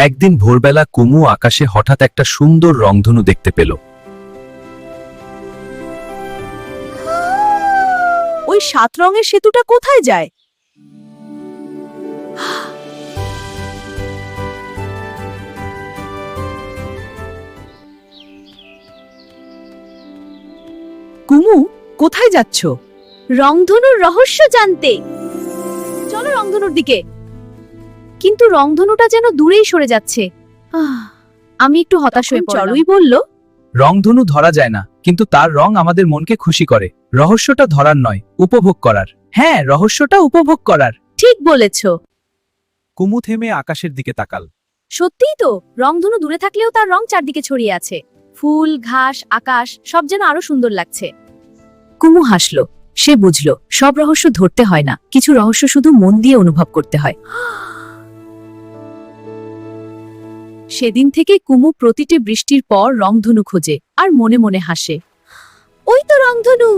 একদিন ভোরবেলা কুমু আকাশে হঠাৎ একটা সুন্দর রংধনু দেখতে পেল। ওই 7 রঙের সেতুটা কোথায় যায়? কুমু, কোথায় যাচ্ছ? রংধনুর রহস্য জানতে। চলো রংধনুর দিকে। কিন্তু রংধনুটা যেন দূরেই সরে যাচ্ছে। আমি একটু হতাশ হয়ে পড়লাম। চড়ুই বলল, রংধনু ধরা যায় না, কিন্তু তার রং আমাদের মনকে খুশি করে। রহস্যটা ধরার নয়, উপভোগ করার। হ্যাঁ, রহস্যটা উপভোগ করার। ঠিক বলেছ। কুমু থেমে আকাশের দিকে তাকাল। সত্যিই তো, রংধনু দূরে থাকলেও তার রং চারদিকে ছড়িয়ে আছে। ফুল, ঘাস, আকাশ সব যেন আরো সুন্দর লাগছে। কুমু হাসল। সে বুঝল, সব রহস্য ধরতে হয় না, কিছু রহস্য শুধু মন দিয়ে অনুভব করতে হয়। সেদিন থেকে কুমু প্রতিটি বৃষ্টির পর রংধনু খোঁজে আর মনে মনে হাসে। ওই তো রংধনু।